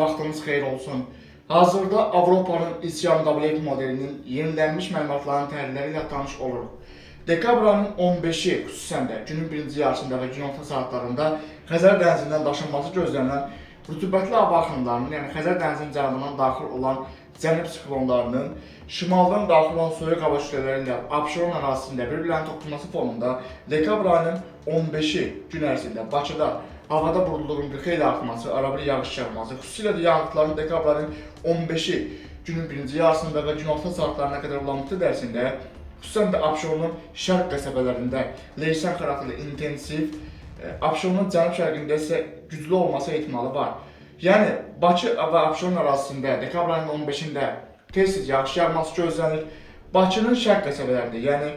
vaxtınız xeyir olsun. Hazırda Avropanın İSYAM-WF modelinin yenilənmiş məlumatlarının təhlilləri ilə tanış oluruq. Dekabr ayının 15-i xüsusən də günün birinci yarısında və günorta saatlarında Xəzər dənizindən daşınması gözlənilən rütubətli hava axınlarının, yəni Xəzər dənizinin cənubundan daxil olan cənub siklonlarının şimaldan daxil olan soyuq hava kütlələri ilə Abşeron ərazisində bir-birlərinin toqqunması fonunda dekabr ayının 15-i gün ərzində Bakıda havada buludluğun bir xeyli artması, arabir yağış yağması, xüsusilə də yağıntıların dekabr ayının 15-i günün birinci yarısında və günorta saatlarına qədər olan müddət ərzində xüsusən də Abşeronun şərq qəsəbələrində leysan xarakterli intensiv, Abşeronun cənub-şərqində isə güclü olması ehtimalı var. Yəni, Bakı və Abşeron ərazisində dekabr ayının 15-də tez-tez yağış yağması gözlənir. Bakının şərq qəsəbələrində, yəni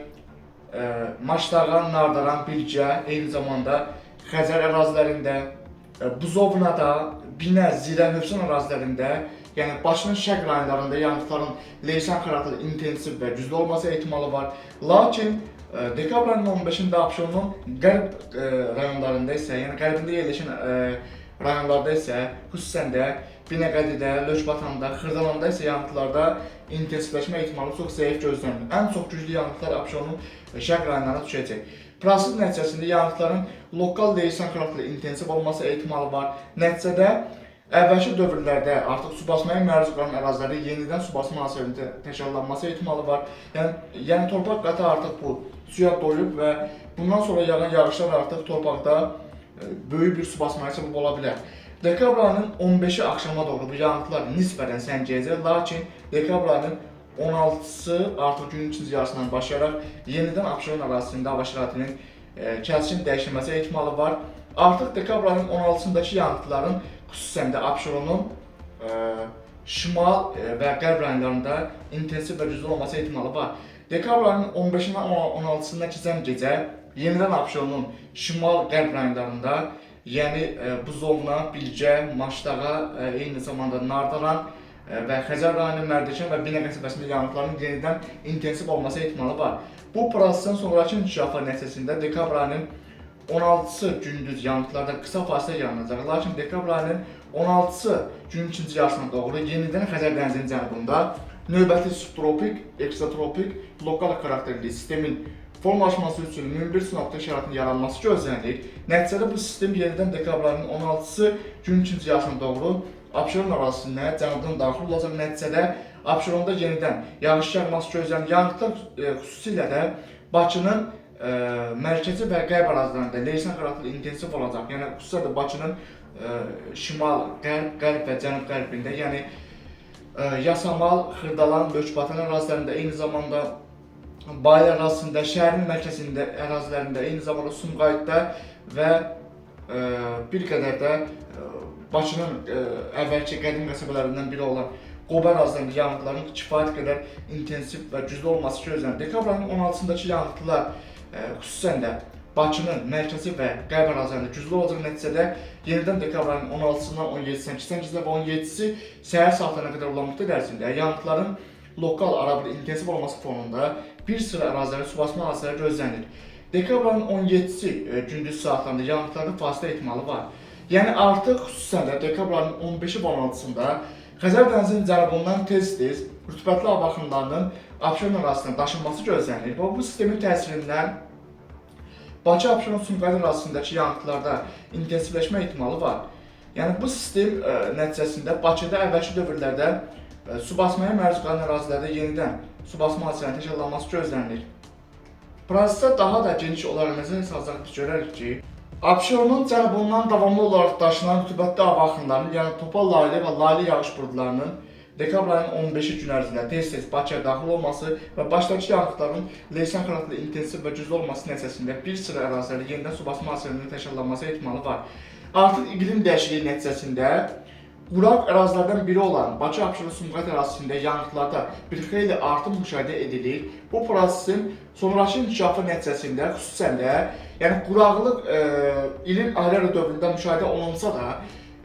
Maşdağan, Nardaran, Bilgə, eyni zamanda Xəzər ərazilərində, Buzovnada, Binə, Zirə, Hövsan ərazilərində, yəni Bakının şərq rayonlarında yağıntıların leysan xarakterli intensiv və güclü olması ehtimalı var. Lakin dekabr ayının 15-də Abşeronun qərb rayonlarında isə, yəni qərbində yerləşən rayonlarda isə, xüsusən də Binəqədidə, Lökbatanda, Xırdalanda isə yağıntılarda intensivləşmə ehtimalı çox zəif gözlənilir. Ən çox güclü yağıntılar Abşeronun şərq rayonlarına düşəcək. Proses nəticəsində yağıntıların lokal leysan xarakterli intensiv olması ehtimalı var. Nəticədə əvvəlki dövrlərdə artıq su basmaya məruz qalan ərazilərdə yenidən su basma hadisələrində təkrarlanması ehtimalı var. Yəni torpaq qatı artıq bu suya doyub və bundan sonra yağan yağışlar artıq torpaqda böyük bir su basmaya səbəb ola bilər. Dekabr ayının 15-i axşama doğru bu yağıntılar nisbətən səngiyəcək, lakin dekabr ayının 16-sı artıq günün ikinci yarısından başlayaraq yenidən Abşeron ərazisində hava şəraitinin kəskin dəyişilməsi ehtimalı var. Artıq dekabr ayının 16-sındakı yağıntıların xüsusən də Abşeronun şimal və qərb rayonlarında intensiv və güclü olması ehtimalı var. Dekabr ayının 15-dən 16-sında keçən gecə yenidən Abşeronun şimal-qərb rayonlarında, yəni Buzovna, Bilgə, Maşdağa, eyni zamanda Nardaran və Xəzər rayonu, Mərdəkan və Binə qəsəbəsində yağıntıların yenidən intensiv olması ehtimalı var. Bu prosesin sonraki inkişafı nəticəsində dekabr ayının 16-sı gündüz yağıntılarda qısa fasilə yağınacaq. Lakin dekabr ayının 16-sı günün ikinci yarısına doğru yenidən Xəzər dənizinin cənubunda növbəti subtropik, ekstratropik, lokal xarakterli sistemin formalaşması üçün mümbir sinoptik şəraitinin yaranması gözlənilir. Nəticədə bu sistem yenidən dekabr ayının 16-sı günün ikinci yarısına doğru Abşeron ərazisində cənubdan daxil olacaq. Nəticədə Abşeronda yenidən yağış yağması gözlənilir. Yağıntılar xüsusilə də Bakının mərkəzi və qərb ərazilərində leysan xarakterli intensiv olacaq. Yəni xüsusilə də Bakının şimal, qərb və cənub-qərbində, yəni Yasamal, Xırdalan, Lökbatan ərazilərində, eyni zamanda Bayıl ərazisində, şəhərin mərkəzində ərazilərində, eyni zamanda Sumqayıtda və bir qədər də Bakının əvvəlki qədim qəsəbələrindən biri olan Qoba ərazilərində yağıntıların kifayət qədər intensiv və güclü olması gözlənilir. Dekabr ayının 16-sındakı yağıntılar xüsusən də Bakının mərkəzi və qərb ərazilərində güclü olacaq. Nəticədə yenidən dekabr ayının 16-sından 17-sinə keçən gecə və 17-si səhər saatlarına qədər olan müddət ərzində yağıntıların lokal arabir intensiv olması fonunda bir sıra ərazilərə su basma hadisələri gözlənilir. Dekabr ayının 17-si gündüz saatlarında yağıntılarda fasilə ehtimalı var. Yəni artıq xüsusən də dekabr ayının 15-i və 16-sında Xəzər dənizinin cənubundan tez-tez rütubətli hava axınlarının Abşeron ərazisində daşınması gözlənilir və bu sistemin təsirindən Bakı-Abşeron-Sumqayıt ərazisindəki yağıntılarda intensivləşmə ehtimalı var. Yəni bu sistem nəticəsində Bakıda əvvəlki dövrlərdə su basmaya məruz qalan ərazilərdə yenidən su basma hadisələrinin təkrarlanması gözlənilir. Prosesdə daha da geniş olaraq nəzərə salsaq biz görərik ki, Abşeronun cənubundan davamlı olaraq daşınan rütubətli hava axınlarının, yəni topal laylı və laylı yağış buludlarının dekabr ayının 15-i gün ərzində tez-tez Bakıya daxil olması və başdakı yağıntıların leysan xarakterli intensiv və güclü olması nəticəsində bir sıra ərazilərdə yenidən su basma hadisələrinin təkrarlanması ehtimalı var. Artıq iqlim dəyişikliyi nəticəsində quraq ərazilərdən biri olan Bakı-Abşeron-Sumqayıt ərazisində yağıntılarda bir xeyli artım müşahidə edilir. Bu prosesin sonraki inkişafı nəticəsində xüsusən də, yəni quraqlıq ilin ayrı-ayrı dövründə müşahidə olunsa da,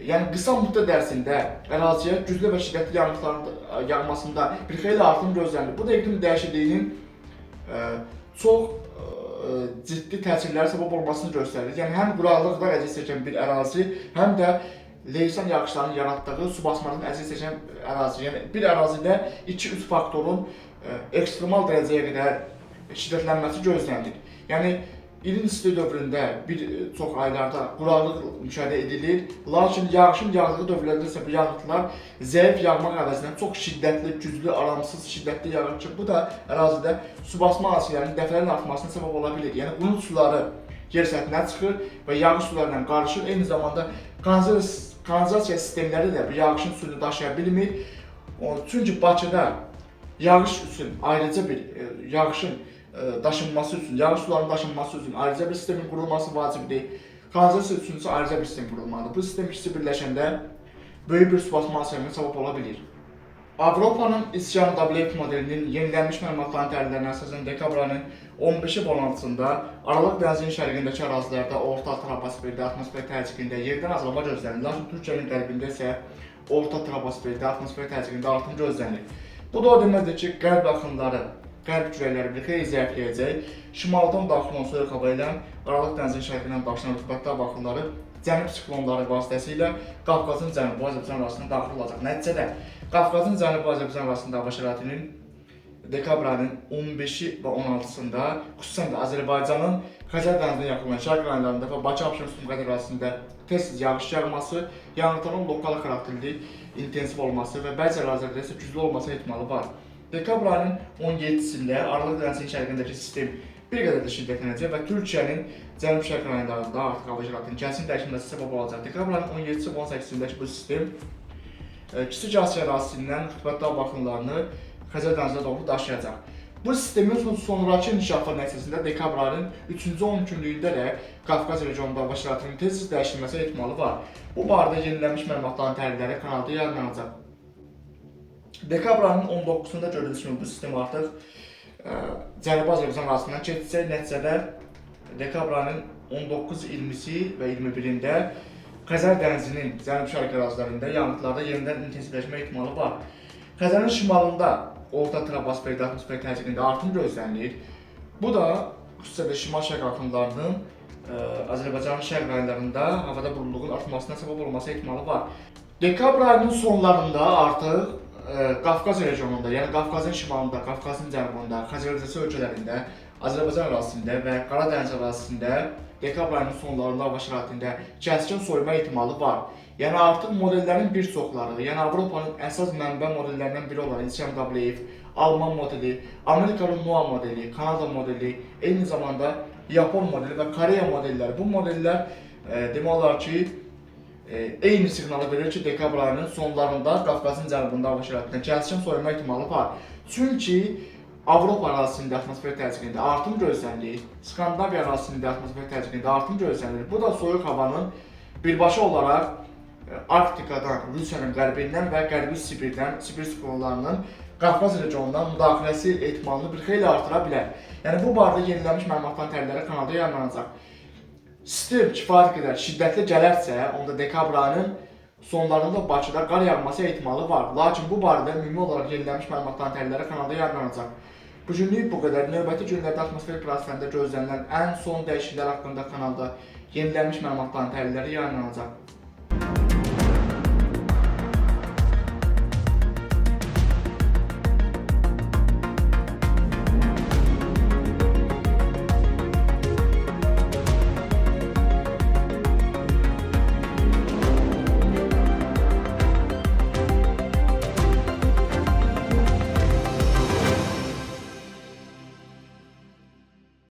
yəni qısa müddət ərzində əraziyə güclü və şiddətli yağıntıların yağmasında bir xeyli artım gözlənilir. Bu da iqlim dəyişikliyinin çox ciddi təsirlərə səbəb olmasını göstərir. Yəni həm quraqlıqda əziyyət çəkən bir ərazi, həm də leysan yağışlarının yaratdığı su basmalarının əziyyət çəkən ərazi. Yəni bir ərazidə 2-3 faktorun ekstremal dərəcəyə qədər şiddətlənməsi gözlənilir. Yəni ilin isti dövründə bir çox aylarda quraqlıq müşahidə edilir. Lakin yağışın yağdığı dövrlərdə isə bu yağıntılar zəif yağmaq əvəzinə çox şiddətli, güclü, aramsız, şiddətli yağır ki, bu da ərazidə su basma hadisələrinin dəfələrlə artmasına səbəb ola bilir. Yəni qunut suları yer səthinə çıxır və yağış sularla qarışır. Eyni zamanda kanalizasiya sistemləri də bu yağışın suyunu daşıya bilmir. Çünki Bakıda yağış üçün ayrıca bir yağışın daşınması üçün, yağış sularının daşınması üçün ayrıca bir sistemin qurulması vacibdir. Kanalizasiya üçün isə ayrıca bir sistem qurulmalıdır. Bu sistem ikisi birləşəndə böyük bir su basma hadisəsinə səbəb ola bilir. Avropanın İsyan Dablev modelinin yenilənmiş məlumatların təhlillərinə əsasən dekabr ayının 15-i və 16-sında Aralıq dənizinin şərqindəki ərazilərdə orta troposferdə atmosfer təzyiqində yerdən azalma gözlənilir. Lakin Türkiyənin qərbində isə orta troposferdə atmosfer təzyiqində artım gözlənilir. Bu da o deməkdir ki, qərb axınları, qərb küləkləri bir xeyli zəifləyəcək. Şimaldan daxil olan soyuq hava ilə Aralıq dənizinin şərqindən daşınan rütubətli hava axınları cənub siklonları vasitəsilə Qafqazın cənubu Azərbaycan arasında daxil olacaq. Nəticədə Qafqazın cənubu Azərbaycan arasında hava şəraitinin dekabr ayının 15-i və 16-sında, xüsusən də Azərbaycanın Xəzər dənizinə yaxınlayan şərq rayonlarında və Bakı-Abşeron-Sumqayıt ərazisində tez yağış yağması, yağıntıların lokal xarakterli intensiv olması və bəzi ərazilərdə isə güclü olması ehtimalı var. Dekabr ayının 17-sində Aralıq dənizinin şərqindəki sistem bir qədər də şiddətlənəcək və Türkiyənin cənub-şərq rayonlarında artıq hava şəraitinin kəsin dəyişməsi səbəb olacaq. Dekabr ayının 17-si və 18-sindəki bu sistem Kiçik Asiya ərazisindən rütubətli hava axınlarını Xəzər dənizinə doğru daşıyacaq. Bu sistemin sonrakı inkişafı nəticəsində dekabr ayının 3-cü 10 günlüyündə də Qafqaz regionunda hava şəraitinin tez dəyişilməsi ehtimalı var. Bu barədə yenilənmiş məlumatların təhlilləri kanalda yayınlanacaq. Dekabr ayının 19-sunda gördüyünüz kimi bu sistem artıq Cənubi Azərbaycan arasından keçəcək. Nəticədə dekabr ayının 19, 20-si və 21-də Xəzər dənizinin cənub-şərq ərazilərində yağıntılarda yenidən intensivləşmə ehtimalı var. Xəzərin şimalında orta troposferdə atmosfer təzyiqində artım gözlənilir. Bu da xüsusən də şimal-şərq axınlarının Azərbaycanın şərq rayonlarında havada burululuğun artmasına səbəb olması ehtimalı var. Dekabr ayının sonlarında artıq Qafqaz regionunda, yəni Qafqazın şimalında, Qafqazın cənubunda, Xəzər ölkələrində, Azərbaycan ərazisində və Qara dəniz ərazisində dekabr ayının sonlarında hava şəraitində kəskin soyuma ehtimalı var. Yəni artıq modellərin bir çoxları, yəni Avropanın əsas mənbə modellərindən biri olan İsyan Dablev, Alman modeli, Amerikanın NOAA modeli, Kanada modeli, eyni zamanda Yapon modeli və Koreya modelləri. Bu modellər demək olar ki, eyni siqnalı verir ki, dekabr ayının sonlarında Qafqazın cənubunda hava şəraitində kəskin soyuma ehtimalı var. Çünki Avropa ərazisində atmosfer təzyiqində artım gözlənilir, Skandinaviya ərazisində atmosfer təzyiqində artım gözlənilir. Bu da soyuq havanın birbaşa olaraq Arktikadan, Rusiyanın qərbindən və qərbi Sibirdən, Sibir siklonlarının Qafqaz regionundan müdaxiləsi ehtimalını bir xeyli artıra bilər. Yəni bu barədə yenilənmiş məlumatların təhlilləri kanalda yayınlanacaq. Sistem kifayət qədər şiddətli gələrsə, onda dekabr ayının sonlarında Bakıda qar yağması ehtimalı var. Lakin bu barədə ümumi olaraq yenilənmiş məlumatların təhlilləri kanalda yayınlanacaq. Bu günlük bu qədər. Növbəti günlərdə atmosfer proseslərində gözlənilən ən son dəyişikliklər haqqında kanalda yenilənmiş məlumatların təhlilləri yayınlanacaq.